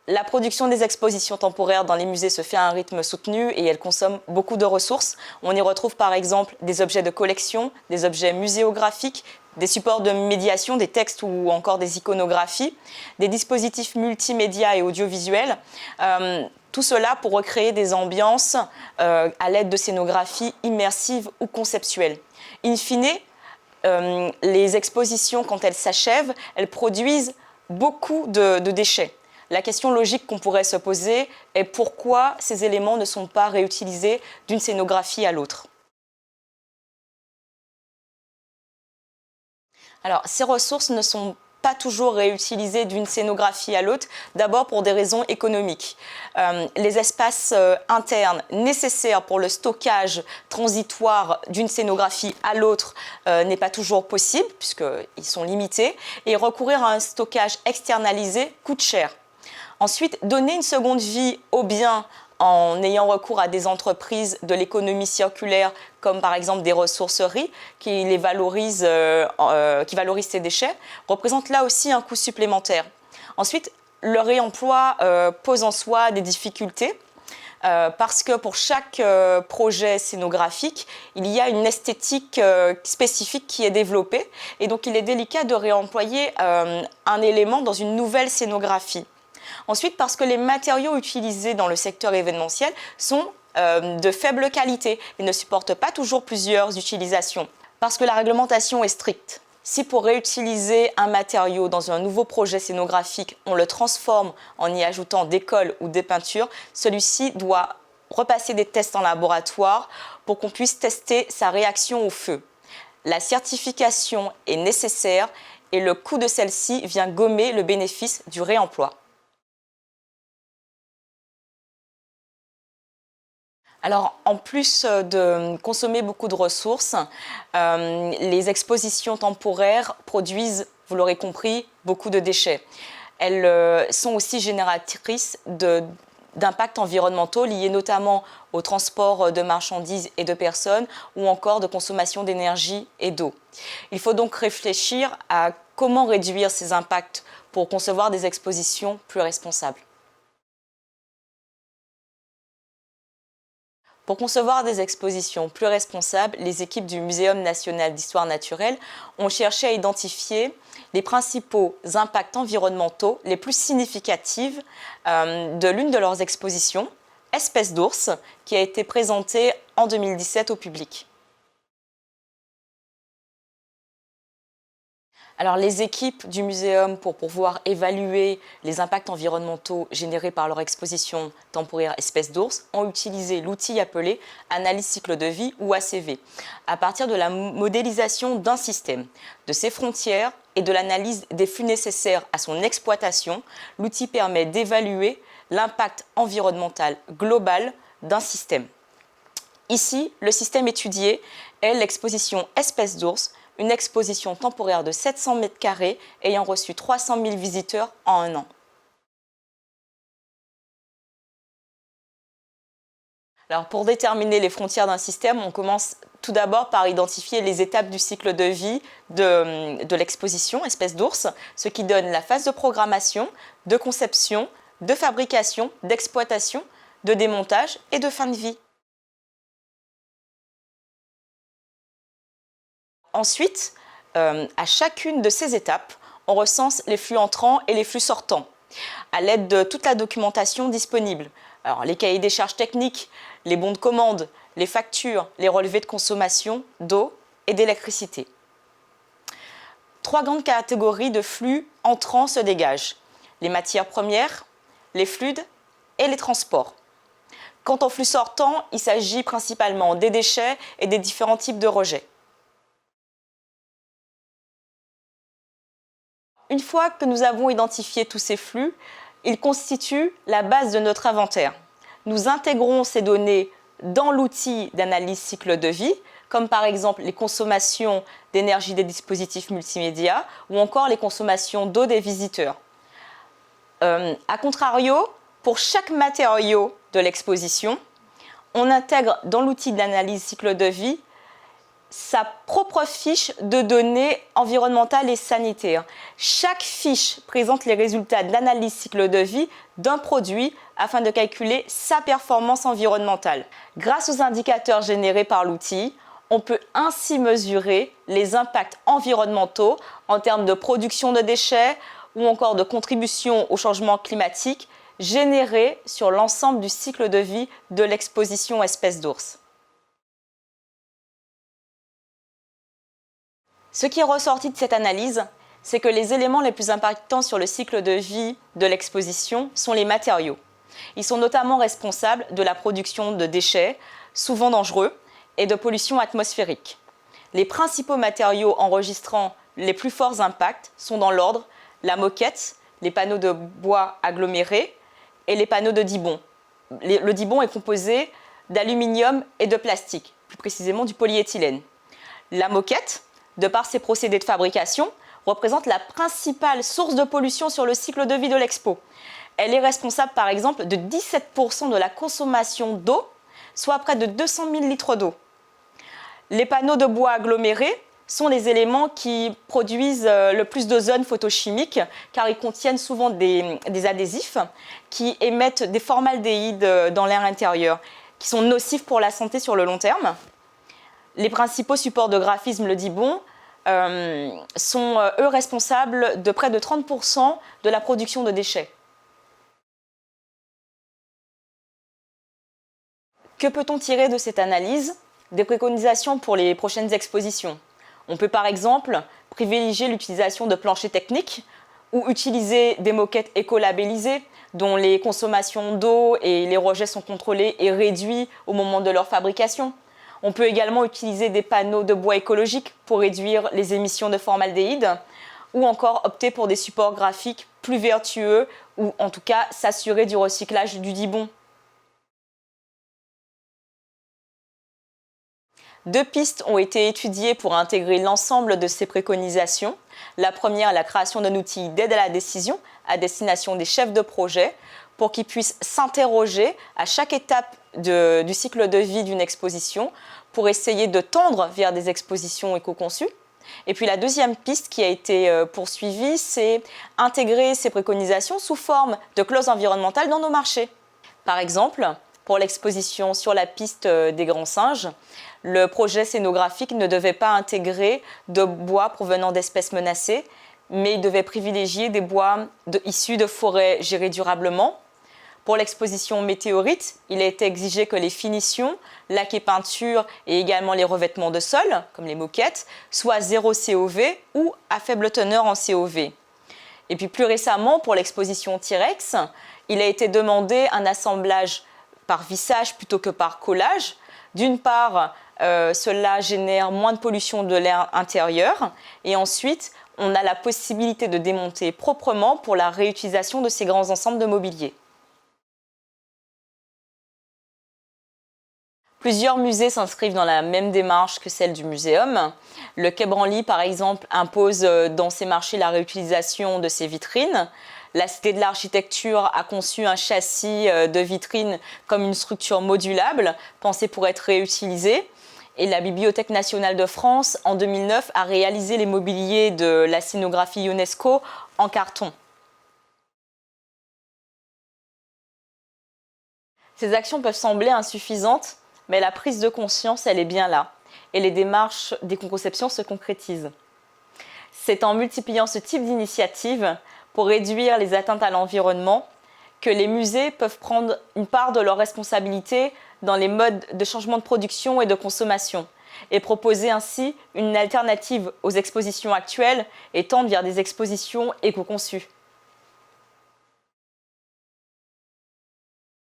La production des expositions temporaires dans les musées se fait à un rythme soutenu et elle consomme beaucoup de ressources. On y retrouve par exemple des objets de collection, des objets muséographiques, des supports de médiation, des textes ou encore des iconographies, des dispositifs multimédia et audiovisuels. Tout cela pour recréer des ambiances à l'aide de scénographies immersives ou conceptuelles. In fine, les expositions, quand elles s'achèvent, elles produisent beaucoup de déchets. La question logique qu'on pourrait se poser est pourquoi ces éléments ne sont pas réutilisés d'une scénographie à l'autre. Alors, ces ressources ne sont pas toujours réutilisées d'une scénographie à l'autre, d'abord pour des raisons économiques. Les espaces internes nécessaires pour le stockage transitoire d'une scénographie à l'autre n'est pas toujours possible, puisqu'ils sont limités, et recourir à un stockage externalisé coûte cher. Ensuite, donner une seconde vie aux biens en ayant recours à des entreprises de l'économie circulaire, comme par exemple des ressourceries qui valorisent ces déchets, représente là aussi un coût supplémentaire. Ensuite, le réemploi pose en soi des difficultés parce que pour chaque projet scénographique, il y a une esthétique spécifique qui est développée et donc il est délicat de réemployer un élément dans une nouvelle scénographie. Ensuite, parce que les matériaux utilisés dans le secteur événementiel sont de faible qualité et ne supportent pas toujours plusieurs utilisations. Parce que la réglementation est stricte. Si pour réutiliser un matériau dans un nouveau projet scénographique, on le transforme en y ajoutant des colles ou des peintures, celui-ci doit repasser des tests en laboratoire pour qu'on puisse tester sa réaction au feu. La certification est nécessaire et le coût de celle-ci vient gommer le bénéfice du réemploi. Alors, en plus de consommer beaucoup de ressources, les expositions temporaires produisent, vous l'aurez compris, beaucoup de déchets. Elles sont aussi génératrices d'impacts environnementaux liés notamment au transport de marchandises et de personnes ou encore de consommation d'énergie et d'eau. Il faut donc réfléchir à comment réduire ces impacts pour concevoir des expositions plus responsables. Pour concevoir des expositions plus responsables, les équipes du Muséum national d'histoire naturelle ont cherché à identifier les principaux impacts environnementaux les plus significatifs de l'une de leurs expositions, Espèces d'ours, qui a été présentée en 2017 au public. Alors, les équipes du muséum, pour pouvoir évaluer les impacts environnementaux générés par leur exposition temporaire Espèces d'ours, ont utilisé l'outil appelé analyse cycle de vie ou ACV, à partir de la modélisation d'un système, de ses frontières et de l'analyse des flux nécessaires à son exploitation. L'outil permet d'évaluer l'impact environnemental global d'un système. Ici, le système étudié est l'exposition Espèces d'ours, une exposition temporaire de 700 mètres carrés ayant reçu 300 000 visiteurs en un an. Alors, pour déterminer les frontières d'un système, on commence tout d'abord par identifier les étapes du cycle de vie de l'exposition Espèces d'ours, ce qui donne la phase de programmation, de conception, de fabrication, d'exploitation, de démontage et de fin de vie. Ensuite, à chacune de ces étapes, on recense les flux entrants et les flux sortants, à l'aide de toute la documentation disponible. Alors, les cahiers des charges techniques, les bons de commande, les factures, les relevés de consommation d'eau et d'électricité. 3 grandes catégories de flux entrants se dégagent: les matières premières, les fluides et les transports. Quant aux flux sortants, il s'agit principalement des déchets et des différents types de rejets. Une fois que nous avons identifié tous ces flux, ils constituent la base de notre inventaire. Nous intégrons ces données dans l'outil d'analyse cycle de vie, comme par exemple les consommations d'énergie des dispositifs multimédia ou encore les consommations d'eau des visiteurs. A contrario, pour chaque matériau de l'exposition, on intègre dans l'outil d'analyse cycle de vie sa propre fiche de données environnementales et sanitaires. Chaque fiche présente les résultats d'analyse cycle de vie d'un produit afin de calculer sa performance environnementale. Grâce aux indicateurs générés par l'outil, on peut ainsi mesurer les impacts environnementaux en termes de production de déchets ou encore de contribution au changement climatique générés sur l'ensemble du cycle de vie de l'exposition espèce d'ours. Ce qui est ressorti de cette analyse, c'est que les éléments les plus impactants sur le cycle de vie de l'exposition sont les matériaux. Ils sont notamment responsables de la production de déchets, souvent dangereux, et de pollution atmosphérique. Les principaux matériaux enregistrant les plus forts impacts sont dans l'ordre la moquette, les panneaux de bois agglomérés et les panneaux de Dibond. Le Dibond est composé d'aluminium et de plastique, plus précisément du polyéthylène. La moquette, de par ses procédés de fabrication, représente la principale source de pollution sur le cycle de vie de l'expo. Elle est responsable par exemple de 17% de la consommation d'eau, soit près de 200 000 litres d'eau. Les panneaux de bois agglomérés sont les éléments qui produisent le plus d'ozone photochimique car ils contiennent souvent des adhésifs qui émettent des formaldéhydes dans l'air intérieur qui sont nocifs pour la santé sur le long terme. Les principaux supports de graphisme, le Dibond, sont eux responsables de près de 30% de la production de déchets. Que peut-on tirer de cette analyse? Des préconisations pour les prochaines expositions. On peut par exemple privilégier l'utilisation de planchers techniques ou utiliser des moquettes écolabellisées dont les consommations d'eau et les rejets sont contrôlés et réduits au moment de leur fabrication. On peut également utiliser des panneaux de bois écologiques pour réduire les émissions de formaldéhyde ou encore opter pour des supports graphiques plus vertueux ou en tout cas s'assurer du recyclage du Dibond. Deux pistes ont été étudiées pour intégrer l'ensemble de ces préconisations. La première, la création d'un outil d'aide à la décision à destination des chefs de projet pour qu'ils puissent s'interroger à chaque étape du cycle de vie d'une exposition pour essayer de tendre vers des expositions éco-conçues. Et puis la deuxième piste qui a été poursuivie, c'est intégrer ces préconisations sous forme de clauses environnementales dans nos marchés. Par exemple, pour l'exposition sur la piste des grands singes, le projet scénographique ne devait pas intégrer de bois provenant d'espèces menacées, mais il devait privilégier des bois issus de forêts gérées durablement. Pour l'exposition météorite, il a été exigé que les finitions, lacs et peintures et également les revêtements de sol, comme les moquettes, soient 0 COV ou à faible teneur en COV. Et puis plus récemment, pour l'exposition T-Rex, il a été demandé un assemblage par vissage plutôt que par collage. D'une part, cela génère moins de pollution de l'air intérieur et ensuite, on a la possibilité de démonter proprement pour la réutilisation de ces grands ensembles de mobilier. Plusieurs musées s'inscrivent dans la même démarche que celle du muséum. Le Quai Branly, par exemple, impose dans ses marchés la réutilisation de ses vitrines. La Cité de l'Architecture a conçu un châssis de vitrine comme une structure modulable, pensée pour être réutilisée. Et la Bibliothèque nationale de France, en 2009, a réalisé les mobiliers de la scénographie UNESCO en carton. Ces actions peuvent sembler insuffisantes, mais la prise de conscience, elle est bien là. Et les démarches d'éco-conception se concrétisent. C'est en multipliant ce type d'initiatives pour réduire les atteintes à l'environnement que les musées peuvent prendre une part de leur responsabilité dans les modes de changement de production et de consommation et proposer ainsi une alternative aux expositions actuelles et tendre vers des expositions éco-conçues.